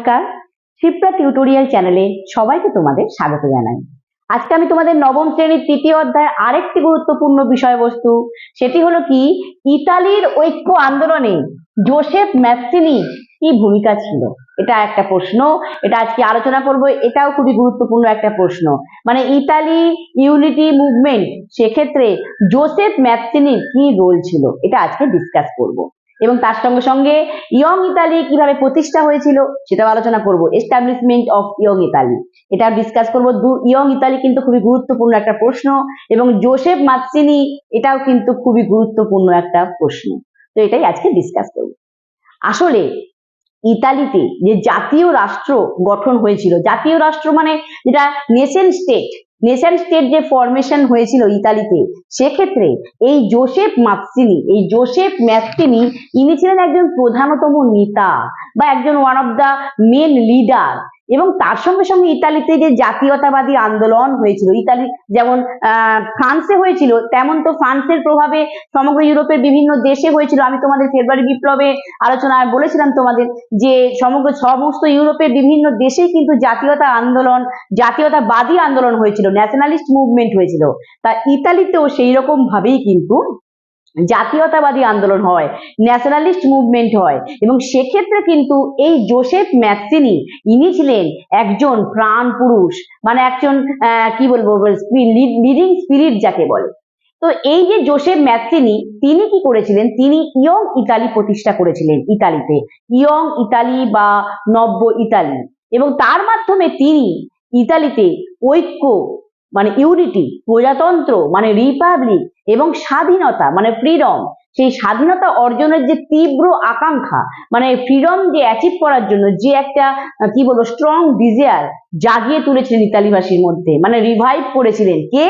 নমস্কার, শিপ্রা টিউটোরিয়াল চ্যানেলে সবাইকে তোমাদের স্বাগত জানাই। আজকে আমি তোমাদের নবম শ্রেণীর তৃতীয় অধ্যায় আরেকটি গুরুত্বপূর্ণ বিষয়বস্তু, সেটি হলো কি ইতালির ঐক্য আন্দোলনে জোসেফ ম্যাৎসিনি কি ভূমিকা ছিল। এটা একটা প্রশ্ন, এটা আজকে আলোচনা করব। এটাও খুবই গুরুত্বপূর্ণ একটা প্রশ্ন, মানে ইতালি ইউনিটি মুভমেন্ট, সেক্ষেত্রে জোসেফ ম্যাৎসিনির কি রোল ছিল, এটা আজকে ডিসকাস করব। এবং তার সঙ্গে সঙ্গে ইয়ং ইতালি কিভাবে প্রতিষ্ঠা হয়েছিল সেটাও আলোচনা করব। এস্টাবলিশমেন্ট অফ ইয়ং ইতালি এটা ডিসকাস করব। ইয়ং ইতালি কিন্তু খুবই গুরুত্বপূর্ণ একটা প্রশ্ন, এবং জোসেফ মাৎসিনি এটাও কিন্তু খুবই গুরুত্বপূর্ণ একটা প্রশ্ন। তো এটাই আজকে ডিসকাস করব। আসলে ইতালিতে যে জাতীয় রাষ্ট্র গঠন হয়েছিল, জাতীয় রাষ্ট্র মানে যেটা নেশন স্টেট যে ফরমেশন হয়েছিল ইতালিতে, সেক্ষেত্রে এই জোসেফ ম্যাৎসিনি ইনি ছিলেন একজন প্রধানতম নেতা বা একজন one of the main leader. এবং তার সঙ্গে সঙ্গে ইতালিতে যে জাতীয়তাবাদী আন্দোলন হয়েছিল, ইতালি যেমন ফ্রান্সে হয়েছিল, তেমন তো ফ্রান্সের প্রভাবে সমগ্র ইউরোপের বিভিন্ন দেশে হয়েছিল। আমি তোমাদের ফেব্রুয়ারি বিপ্লবে আলোচনায় বলেছিলাম তোমাদের যে সমস্ত ইউরোপের বিভিন্ন দেশেই কিন্তু জাতীয়তাবাদী আন্দোলন হয়েছিল, ন্যাশনালিস্ট মুভমেন্ট হয়েছিল। তা ইতালিতেও সেই রকম ভাবেই কিন্তু জাতীয়তাবাদী আন্দোলন হয়, ন্যাশনালিস্ট মুভমেন্ট হয়। এবং সেক্ষেত্রে কিন্তু এই জোসেফ ম্যাৎসিনি ইনি ছিলেন একজন প্রাণ পুরুষ, মানে একজন কি বলবো লিডিং স্পিরিট যাকে বলে। তো এই যে জোসেফ ম্যাৎসিনি তিনি কি করেছিলেন, তিনি ইয়ং ইতালি প্রতিষ্ঠা করেছিলেন ইতালিতে, ইয়ং ইতালি বা নব্য ইতালি। এবং তার মাধ্যমে তিনি ইতালিতে ঐক্য মানে ইউনিটি, প্রজাতন্ত্র মানে রিপাবলিক, এবং স্বাধীনতা মানে ফ্রিডম, সেই স্বাধীনতা অর্জনের যে তীব্র আকাঙ্ক্ষা, মানে ফ্রিডম যে অ্যাচিভ করার জন্য যে একটা কি বলবো স্ট্রং ডিজায়ার জাগিয়ে তুলেছিলেন ইতালিবাসীর মধ্যে, মানে রিভাইভ করেছিলেন কে,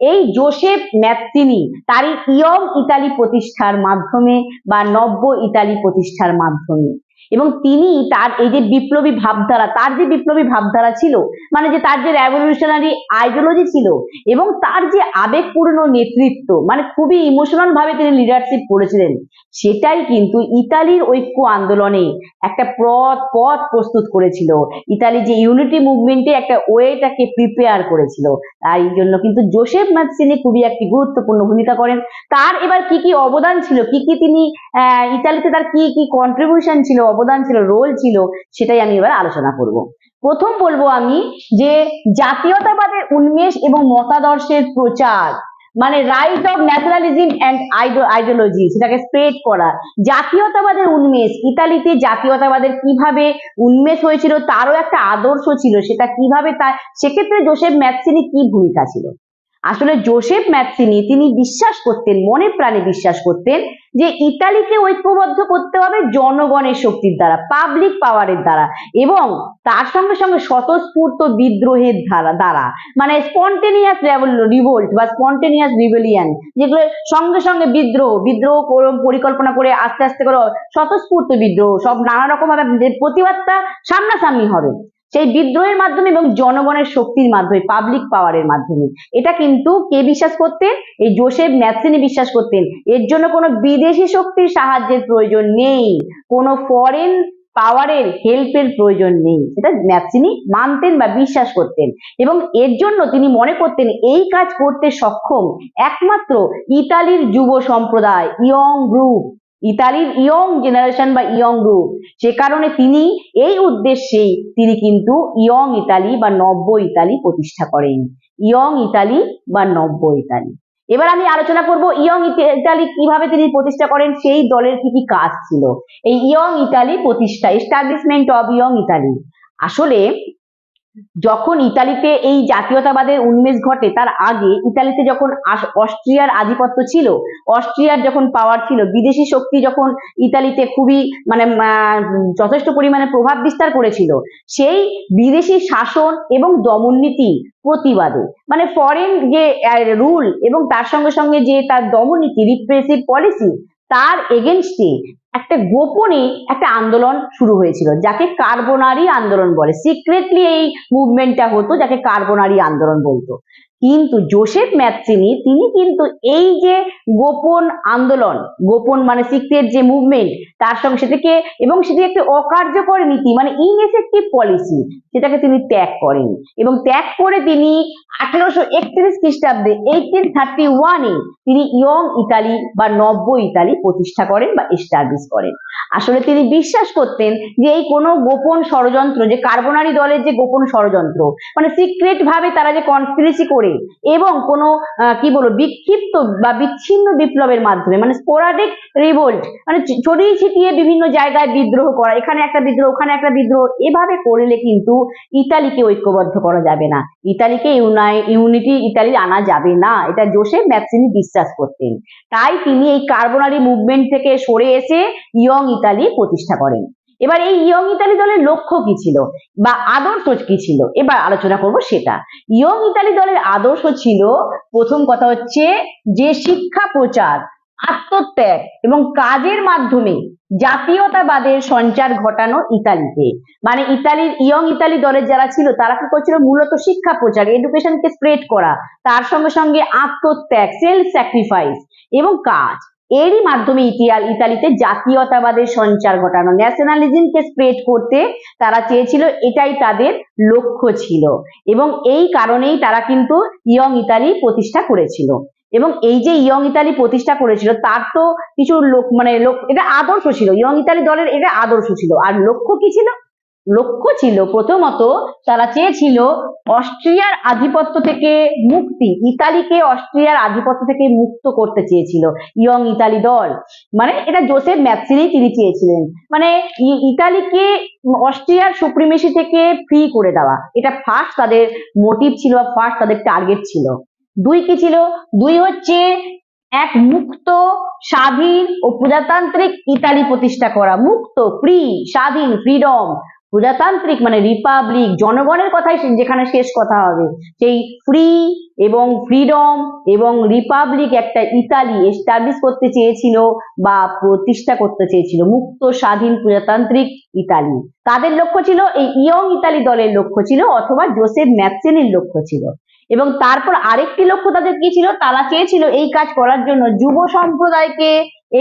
এই জোসেফ ম্যাৎসিনি তারই ইয়ং ইতালি প্রতিষ্ঠার মাধ্যমে বা নব্য ইতালি প্রতিষ্ঠার মাধ্যমে। এবং তিনি তার এই যে বিপ্লবী ভাবধারা ছিল, মানে যে তার যে রেভলিউশনারি আইডিওলজি ছিল, এবং তার যে আবেগপূর্ণ নেতৃত্ব, মানে খুবই ইমোশনাল ভাবে তিনি লিডারশিপ করেছিলেন, সেটাই কিন্তু ইতালির ঐক্য আন্দোলনে একটা পথ প্রস্তুত করেছিল। ইতালি যে ইউনিটি মুভমেন্টে একটা ওয়েটাকে প্রিপেয়ার করেছিল। তাই জন্য কিন্তু জোসেফ ম্যাৎসিনি খুবই একটি গুরুত্বপূর্ণ ভূমিকা করেন। তার এবার কি কি অবদান ছিল, কি তিনি ইতালিতে তার কি কন্ট্রিবিউশন ছিল, অবদান ছিল, রোল ছিল, সেটাই আমি এবার আলোচনা করব। প্রথম বলবো আমি যে জাতীয়তাবাদের উন্মেষ এবং মতাদর্শের প্রচার, মানে right of nationalism and ideology, সেটাকে স্প্রেড করা। জাতীয়তাবাদের উন্মেষ, ইতালিতে জাতীয়তাবাদের কিভাবে উন্মেষ হয়েছিল তারও একটা আদর্শ ছিল, সেটা কিভাবে সেক্ষেত্রে জোসেফ ম্যাৎসিনি কি ভূমিকা ছিল। আসলে জোসেফ ম্যাৎসিনি তিনি বিশ্বাস করতেন, মনে প্রাণে বিশ্বাস করতেন যে ইতালিকে ঐক্যবদ্ধ করতে হবে জনগণের শক্তির দ্বারা, পাবলিক পাওয়ারের দ্বারা, এবং তার সঙ্গে সঙ্গে স্বতঃস্ফূর্ত বিদ্রোহের দ্বারা, মানে স্পন্টেনিয়াস রিভোল্ট বা স্পন্টেনিয়াস রিবেলিয়ান, যেগুলো সঙ্গে সঙ্গে বিদ্রোহ পরিকল্পনা করে আস্তে আস্তে করে স্বতঃস্ফূর্ত বিদ্রোহ, সব নানা রকম ভাবে প্রতিবাদটা সামনাসামনি হবে, সেই বিদ্রোহের মাধ্যমে এবং জনগণের শক্তির মাধ্যমে, পাবলিক পাওয়ারের মাধ্যমে। এটা কিন্তু কে বিশ্বাস করতেন, এই জোসেফ ম্যাৎসিনি বিশ্বাস করতেন। এর জন্য কোনো বিদেশি শক্তির সাহায্যের প্রয়োজন নেই, কোনো ফরেন পাওয়ারের হেল্পের প্রয়োজন নেই, সেটা ম্যাৎসিনি মানতেন বা বিশ্বাস করতেন। এবং এর জন্য তিনি মনে করতেন এই কাজ করতে সক্ষম একমাত্র ইতালির যুব সম্প্রদায়, ইয়ং গ্রুপ, ইতালির ইয়ং জেনারেশন বা ইয়ং গ্রুপ। সে কারণে তিনি এই উদ্দেশ্যেই তিনি কিন্তু ইয়ং ইতালি বা নব্য ইতালি প্রতিষ্ঠা করেন, ইয়ং ইতালি বা নব্য ইতালি। এবার আমি আলোচনা করব ইয়ং ইতালি কিভাবে তিনি প্রতিষ্ঠা করেন, সেই দলের কি কি কাজ ছিল এই ইয়ং ইতালি প্রতিষ্ঠা, এস্টাবলিশমেন্ট অফ ইয়ং ইতালি। আসলে যখন ইতালিতে এই জাতীয়তাবাদের উন্মেষ ঘটে, তার আগে ইতালিতে যখন অস্ট্রিয়ার আধিপত্য ছিল, অস্ট্রিয়ার যখন পাওয়ার ছিল, বিদেশি শক্তি যখন ইতালিতে খুবই মানে যথেষ্ট পরিমাণে প্রভাব বিস্তার করেছিল, সেই বিদেশি শাসন এবং দমন নীতি প্রতিবাদে, মানে ফরেন যে রুল এবং তার সঙ্গে সঙ্গে যে তার দমননীতি, রিপ্রেসিভ পলিসি, তার এগেনস্টে একটা গোপনে একটা আন্দোলন শুরু হয়েছিল, যাকে কার্বোনারি আন্দোলন বলে। সিক্রেটলি এই মুভমেন্টটা হতো, যাকে কার্বোনারি আন্দোলন বলতো। কিন্তু জোসেফ ম্যাৎসিনি তিনি কিন্তু এই যে গোপন আন্দোলন, গোপন মানে সিক্রেট যে মুভমেন্ট, তার সঙ্গে সেটাকে এবং সেটি একটি অকার্যকর নীতি মানে ইনএফেক্টিভ পলিসি, সেটাকে তিনি ত্যাগ করেন এবং ত্যাগ করে তিনি 1831 খ্রিস্টাব্দে 1831 তিনি ইয়ং ইতালি বা নব্য ইতালি প্রতিষ্ঠা করেন বা এস্টাবলিশ করেন। আসলে তিনি বিশ্বাস করতেন যে এই কোনো গোপন ষড়যন্ত্র, যে কার্বোনারি দলের যে গোপন ষড়যন্ত্র মানে সিক্রেট ভাবে তারা যে কনস্পিরেসি করে এবং কোনো কি বলবো বিক্ষিপ্ত বা বিচ্ছিন্ন বিপ্লবের মাধ্যমে মানে স্পোরাডিক রিভোল্ট মানে ছড়িয়ে ছিটিয়ে বিভিন্ন জায়গায় বিদ্রোহ করা, এখানে একটা বিদ্রোহ ওখানে একটা বিদ্রোহ, এভাবে করলে কিন্তু ইতালিকে ঐক্যবদ্ধ করা যাবে না, ইতালিকে ইউনিটি ইতালি আনা যাবে না, এটা জোসেফ ম্যাৎসিনি বিশ্বাস করতেন। তাই তিনি এই কার্বোনারি মুভমেন্ট থেকে সরে এসে ইয়ং ইতালি প্রতিষ্ঠা করেন। এবার এই ইয়ং ইতালি দলের লক্ষ্য কি ছিল বা আদর্শ কি ছিল এবার আলোচনা করব সেটা। ইয়ং ইতালি দলের আদর্শ ছিল, প্রথম কথা হচ্ছে যে শিক্ষা প্রচার, আত্মত্যাগ এবং কাজের মাধ্যমে জাতীয়তাবাদের সঞ্চার ঘটানো ইতালিতে। মানে ইতালির ইয়ং ইতালি দলের যারা ছিল তারা কি করছিল, মূলত শিক্ষা প্রচার, এডুকেশনকে স্প্রেড করা, তার সঙ্গে সঙ্গে আত্মত্যাগ, সেলফ স্যাক্রিফাইস এবং কাজ, এরই মাধ্যমে ইতালিতে জাতীয়তাবাদের সঞ্চার ঘটানো, ন্যাশনালিজমকে স্প্রেড করতে তারা চেয়েছিল, এটাই তাদের লক্ষ্য ছিল এবং এই কারণেই তারা কিন্তু ইয়ং ইতালি প্রতিষ্ঠা করেছিল। এবং এই যে ইয়ং ইতালি প্রতিষ্ঠা করেছিল তার তো কিছু এটা আদর্শ ছিল, ইয়ং ইতালি দলের এটা আদর্শ ছিল। আর লক্ষ্য কি ছিল? লক্ষ্য ছিল প্রথমত তারা চেয়েছিল অস্ট্রিয়ার আধিপত্য থেকে মুক্তি, ইতালিকে অস্ট্রিয়ার আধিপত্য থেকে মুক্ত করতে চেয়েছিল ইয়ং ইতালি দল। মানে এটা জোসেফ ম্যাৎসিনি তিনি চেয়েছিলেন, মানে ইতালিকে অস্ট্রিয়ার সুপ্রিমেসি থেকে ফ্রি করে দেওয়া, এটা ফার্স্ট তাদের মোটিভ ছিল, ফার্স্ট তাদের টার্গেট ছিল। দুই কি ছিল? দুই হচ্ছে এক মুক্ত, স্বাধীন ও প্রজাতান্ত্রিক ইতালি প্রতিষ্ঠা করা। মুক্ত, ফ্রি, স্বাধীন, ফ্রিডম, প্রজাতান্ত্রিক মানে রিপাবলিক, জনগণের কথাই যেখানে শেষ কথা হবে, সেই ফ্রি এবং ফ্রিডম এবং রিপাবলিক একটা ইতালি এস্টাবলিশ করতে চেয়েছিল বা প্রতিষ্ঠা করতে চেয়েছিল, মুক্ত, স্বাধীন, প্রজাতান্ত্রিক ইতালি। তাদের লক্ষ্য ছিল, এই ইয়ং ইতালি দলের লক্ষ্য ছিল অথবা জোসেফ ম্যাৎসিনির লক্ষ্য ছিল। এবং তারপর আরেকটি লক্ষ্য তাদের কি ছিল, তারা চেয়েছিল এই কাজ করার জন্য যুব সম্প্রদায়কে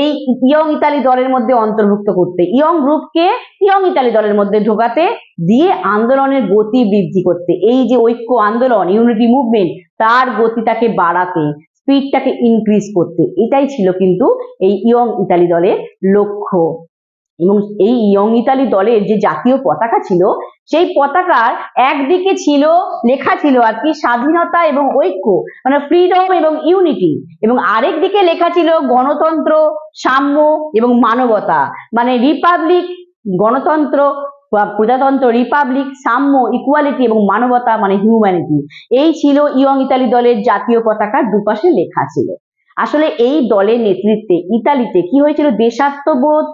এই ইয়ং ইতালি দলের মধ্যে অন্তর্ভুক্ত করতে, ইয়ং গ্রুপকে ইয়ং ইতালি দলের মধ্যে ঢোকাতে দিয়ে আন্দোলনের গতি বৃদ্ধি করতে, এই যে ঐক্য আন্দোলন ইউনিটি মুভমেন্ট তার গতিটাকে বাড়াতে, স্পিডটাকে ইনক্রিজ করতে, এটাই ছিল কিন্তু এই ইয়ং ইতালি দলের লক্ষ্য। এবং এই ইয়ং ইতালি দলের যে জাতীয় পতাকা ছিল, সেই পতাকার একদিকে ছিল লেখা ছিল আর কি স্বাধীনতা এবং ঐক্য মানে ফ্রিডম এবং ইউনিটি, এবং আরেক দিকে লেখা ছিল গণতন্ত্র, সাম্য এবং মানবতা মানে রিপাবলিক, গণতন্ত্র, প্রজাতন্ত্র, রিপাবলিক, সাম্য, ইকুয়ালিটি এবং মানবতা মানে হিউম্যানিটি। এই ছিল ইয়ং ইতালি দলের জাতীয় পতাকার দুপাশে লেখা ছিল। আসলে এই দলের নেতৃত্বে ইতালিতে কি হয়েছিল, দেশাত্মবোধ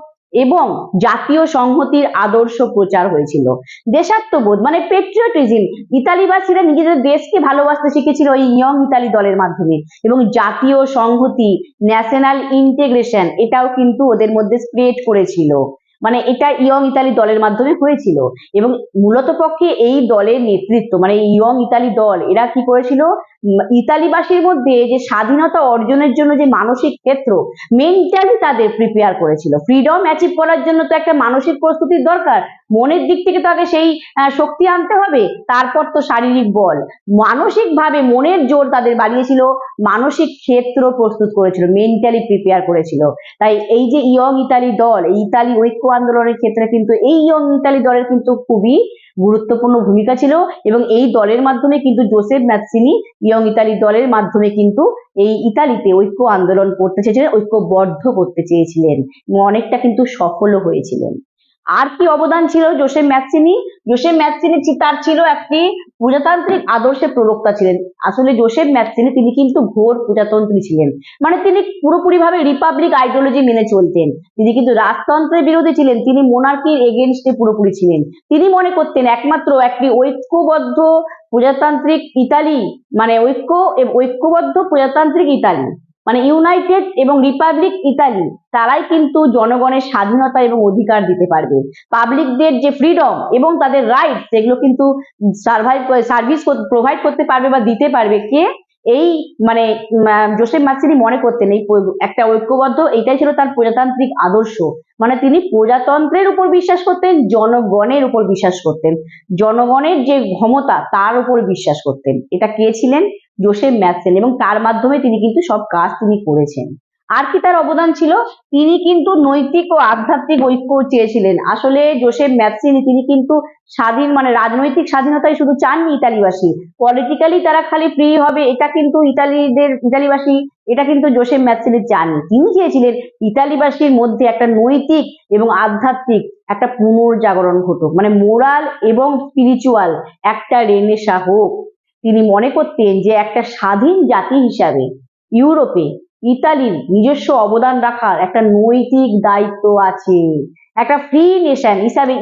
এবং জাতীয় সংহতির আদর্শ প্রচার হয়েছিল। দেশাত্মবোধ মানে পেট্রিয়টিজম, ইতালিবাসীরা নিজেদের দেশকে ভালোবাসতে শিখেছিল এই ইয়ং ইতালি দলের মাধ্যমে, এবং জাতীয় সংহতি, ন্যাশনাল ইন্টিগ্রেশন, এটাও কিন্তু ওদের মধ্যে স্প্রেড করেছিল, মানে এটা ইয়ং ইতালি দলের মাধ্যমে হয়েছিল। এবং মূলত পক্ষে এই দলের নেতৃত্ব মানে ইয়ং ইতালি দল এরা কি করেছিল, ইতালিবাসীর মধ্যে যে স্বাধীনতা অর্জনের জন্য যে মানসিক ক্ষেত্র, মেন্টালি তাদের প্রিপেয়ার করেছিল। ফ্রিডম অ্যাচিভ করার জন্য তো একটা মানসিক প্রস্তুতির দরকার, মনের দিক থেকে তো আগে সেই শক্তি আনতে হবে, তারপর তো শারীরিক বল, মানসিক ভাবে মনের জোর তাদের বাড়িয়েছিল, মানসিক ক্ষেত্র প্রস্তুত করেছিল, মেন্টালি প্রিপেয়ার করেছিল। তাই এই যে ইয়ং ইতালি দল, এই ইতালি ঐক্য আন্দোলনের ক্ষেত্রে কিন্তু এই ইয়ং ইতালি দলের কিন্তু খুবই গুরুত্বপূর্ণ ভূমিকা ছিল। এবং এই দলের মাধ্যমে কিন্তু জোসেফ ম্যাৎসিনি ইয়ং ইতালি দলের মাধ্যমে কিন্তু এই ইতালিতে ঐক্য আন্দোলন করতে চেয়েছিলেন, ঐক্যবদ্ধ করতে চেয়েছিলেন এবং অনেকটা কিন্তু সফলও হয়েছিলেন। আর কি অবদান ছিল জোসেফ ম্যাৎসিনি? জোসেফ ম্যাৎসিনি তার ছিল একটি প্রজাতান্ত্রিক আদর্শের প্রবক্তা ছিলেন। আসলে জোসেফ ম্যাৎসিনি তিনি কিন্তু ঘোর প্রজাতন্ত্রী ছিলেন, মানে তিনি পুরোপুরি ভাবে রিপাবলিক আইডিওলজি মেনে চলতেন, তিনি কিন্তু রাজতন্ত্রের বিরোধী ছিলেন, তিনি মোনার্কির এগেনস্টে পুরোপুরি ছিলেন। তিনি মনে করতেন একমাত্র একটি ঐক্যবদ্ধ প্রজাতান্ত্রিক ইতালি মানে ঐক্যবদ্ধ প্রজাতান্ত্রিক ইতালি মানে ইউনাইটেড এবং রিপাবলিক ইতালি তারাই কিন্তু জনগণের স্বাধীনতা এবং অধিকার দিতে পারবে। পাবলিকদের যে ফ্রিডম এবং তাদের রাইট সেগুলো কিন্তু সার্ভিস প্রোভাইড করতে পারবে বা দিতে পারবে কে? এই মানে জোসেফ মাৎসিনি মনে করতেন এই একটা ঐক্যবদ্ধ, এটাই ছিল তার প্রজাতান্ত্রিক আদর্শ। মানে তিনি প্রজাতন্ত্রের উপর বিশ্বাস করতেন, জনগণের উপর বিশ্বাস করতেন, জনগণের যে ক্ষমতা তার উপর বিশ্বাস করতেন। এটা কে ছিলেন? জোসেফ ম্যাথসন, এবং তার মাধ্যমে তিনি কিন্তু সব কাজ তিনি করেছেন। আর কি তার অবদান ছিল? তিনি কিন্তু নৈতিক ও আধ্যাত্মিক ঐক্য চেয়েছিলেন। আসলে জোসেফ ম্যাথসিনি তিনি কিন্তু স্বাধীন মানে রাজনৈতিক স্বাধীনতাই শুধু চাননি ইতালিবাসী, পলিটিক্যালি তারা খালি ফ্রি হবে এটা কিন্তু ইতালিবাসী এটা কিন্তু জোসেফ ম্যাথসিনি চাননি। তিনি চেয়েছিলেন ইতালিবাসীর মধ্যে একটা নৈতিক এবং আধ্যাত্মিক একটা পুনর্জাগরণ ঘটুক, মানে মোরাল এবং স্পিরিচুয়াল একটা রেনেসা হোক। তিনি মনে করতেন যে একটা স্বাধীন জাতি হিসাবে ইউরোপে ইতালির নিজস্ব অবদান রাখার একটা নৈতিক দায়িত্ব আছে। একটা ফ্রি নেশন হিসাবে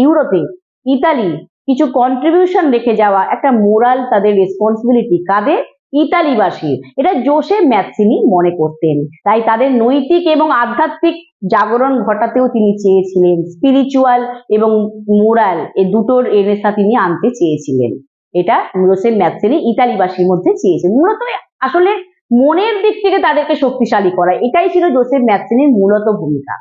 ইউরোপে ইতালি কিছু কন্ট্রিবিউশন রেখে যাওয়া একটা মোরাল তাদের রেসপন্সিবিলিটি। কাদের? ইতালিবাসী। এটা জোসেফ ম্যাথসিনি মনে করতেন। তাই তাদের নৈতিক এবং আধ্যাত্মিক জাগরণ ঘটাতেও তিনি চেয়েছিলেন। স্পিরিচুয়াল এবং মোরাল এই দুটোর রেনেসা তিনি আনতে চেয়েছিলেন। এটা জোসেফ ম্যাথসিনি ইতালিবাসীর মধ্যে চেয়েছেন। মূলত আসলে মনের দিক থেকে তাদেরকে শক্তিশালী করা, এটাই ছিল জোসেফ ম্যাথসিনির মূলত ভূমিকা।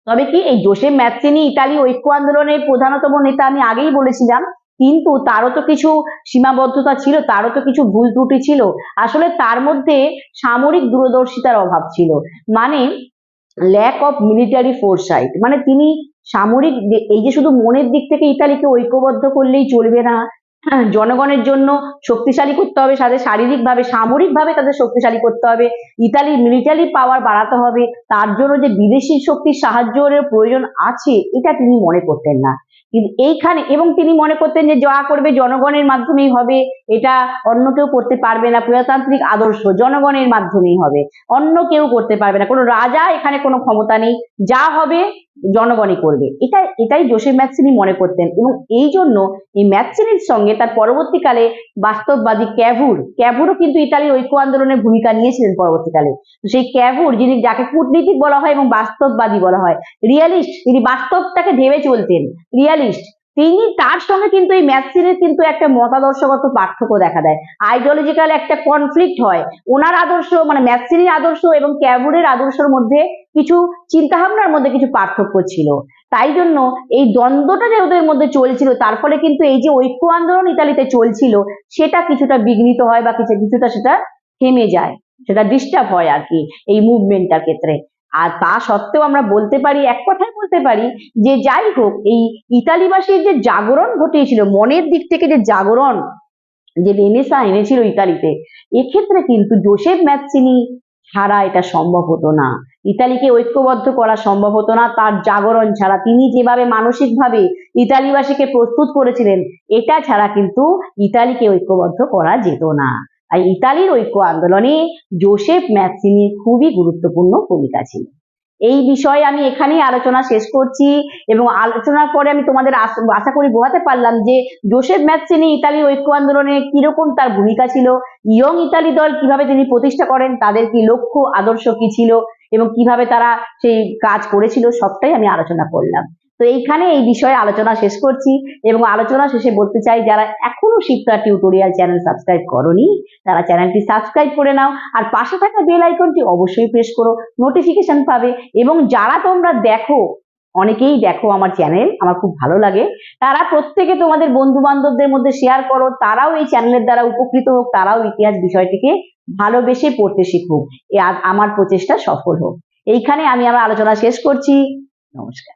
তবে কি এই জোসেফ ম্যাথসিনি ইতালি ঐক্য আন্দোলনের প্রধানতম নেতা আমি আগেই বলেছিলাম, কিন্তু তারও তো কিছু সীমাবদ্ধতা ছিল, তারও তো কিছু ভুল ত্রুটি ছিল। আসলে তার মধ্যে সামরিক দূরদর্শিতার অভাব ছিল, মানে ল্যাক অফ মিলিটারি ফোরসাইট। মানে তিনি সামরিক এই যে শুধু মনের দিক থেকে ইতালিকে ঐক্যবদ্ধ করলেই চলবে না, জনগণের জন্য শক্তিশালী করতে হবে, সাথে শারীরিকভাবে সামরিকভাবে তাদের শক্তিশালী করতে হবে, ইতালির মিলিটারি পাওয়ার বাড়াতে হবে, তার জন্য যে বিদেশি শক্তির সাহায্যের প্রয়োজন আছে এটা তিনি মনে করতেন না। কিন্তু এইখানে এবং তিনি মনে করতেন যে যা করবে জনগণের মাধ্যমেই হবে, এটা অন্য কেউ করতে পারবে না। প্রজাতান্ত্রিক আদর্শ জনগণের মাধ্যমেই হবে, অন্য কেউ করতে পারবে না, কোনো রাজা এখানে কোনো ক্ষমতা নেই, যা হবে জনগণই করবে। এটাই জোসেফ ম্যাথসিনি মনে করতেন। এবং এই জন্য এই ম্যাথসিনির সঙ্গে তার পরবর্তীকালে বাস্তববাদী ক্যাভুরও কিন্তু ইতালির ঐক্য আন্দোলনের ভূমিকা নিয়েছিলেন পরবর্তীকালে। তো সেই ক্যাভুর, যাকে কূটনীতিক বলা হয় এবং বাস্তববাদী বলা হয়, রিয়ালিস্ট, তিনি বাস্তবটাকে ভেবে চলতেন, রিয়ালিস্ট, তার সঙ্গে কিন্তু এই ম্যাথসিনির কিন্তু একটা মতাদর্শগত পার্থক্য দেখা দেয়, আইডিওলজিক্যাল একটা কনফ্লিক্ট হয়। ওনার আদর্শ মানে ম্যাথসিনির আদর্শ এবং ক্যাভুরের আদর্শের মধ্যে কিছু চিন্তাভাবনার মধ্যে কিছু পার্থক্য ছিল। তাই জন্য এই দ্বন্দ্বটা যে ওদের মধ্যে চলছিল, তার ফলে কিন্তু এই যে ঐক্য আন্দোলন ইতালিতে চলছিল সেটা কিছুটা বিঘ্নিত হয় বা কিছুটা সেটা থেমে যায়, সেটা ডিস্টার্ব হয় আর কি এই মুভমেন্টটার ক্ষেত্রে। আর তা সত্ত্বেও আমরা বলতে পারি, এক কথায় বলতে পারি যে যাই হোক, এই ইতালিবাসীর যে জাগরণ ঘটিয়েছিল, মনের দিক থেকে যে জাগরণ, যে রেনেসা এনেছিল ইতালিতে, এক্ষেত্রে কিন্তু জোসেফ ম্যাথসিনি ছাড়া এটা সম্ভব হতো না। ইতালিকে ঐক্যবদ্ধ করা সম্ভব হতো না তার জাগরণ ছাড়া। তিনি যেভাবে মানসিকভাবে ইতালিবাসীকে প্রস্তুত করেছিলেন, এটা ছাড়া কিন্তু ইতালিকে ঐক্যবদ্ধ করা যেত না। আর ইতালির ঐক্য আন্দোলনে জোসেফ ম্যাথসিনির খুবই গুরুত্বপূর্ণ ভূমিকা ছিল। এই বিষয়ে আমি এখানেই আলোচনা শেষ করছি, এবং আলোচনার পরে আমি তোমাদের আশা করি বোঝাতে পারলাম যে জোসেফ ম্যাথসিনি ইতালির ঐক্য আন্দোলনে কিরকম তার ভূমিকা ছিল, ইয়ং ইতালি দল কিভাবে তিনি প্রতিষ্ঠা করেন, তাদের কি লক্ষ্য আদর্শ কি ছিল এবং কিভাবে তারা সেই কাজ করেছিল, সবটাই আমি আলোচনা করলাম। তো এইখানে এই বিষয়ে আলোচনা শেষ করছি, এবং আলোচনা শেষে বলতে চাই যারা এখনো শিক্ষা টিউটোরিয়াল চ্যানেল সাবস্ক্রাইব করোনি তারা চ্যানেলটি সাবস্ক্রাইব করে নাও, আর পাশে থাকা বেল আইকনটি অবশ্যই প্রেস করো, নোটিফিকেশন পাবে। এবং যারা তোমরা দেখো, অনেকেই দেখো আমার চ্যানেল, আমার খুব ভালো লাগে, তারা প্রত্যেকে তোমাদের বন্ধু বান্ধবদের মধ্যে শেয়ার করো, তারাও এই চ্যানেলের দ্বারা উপকৃত হোক, তারাও ইতিহাস বিষয়টিকে ভালোবেসে পড়তে শিখুক, আমার প্রচেষ্টা সফল হোক। এইখানে আমি আমার আলোচনা শেষ করছি। নমস্কার।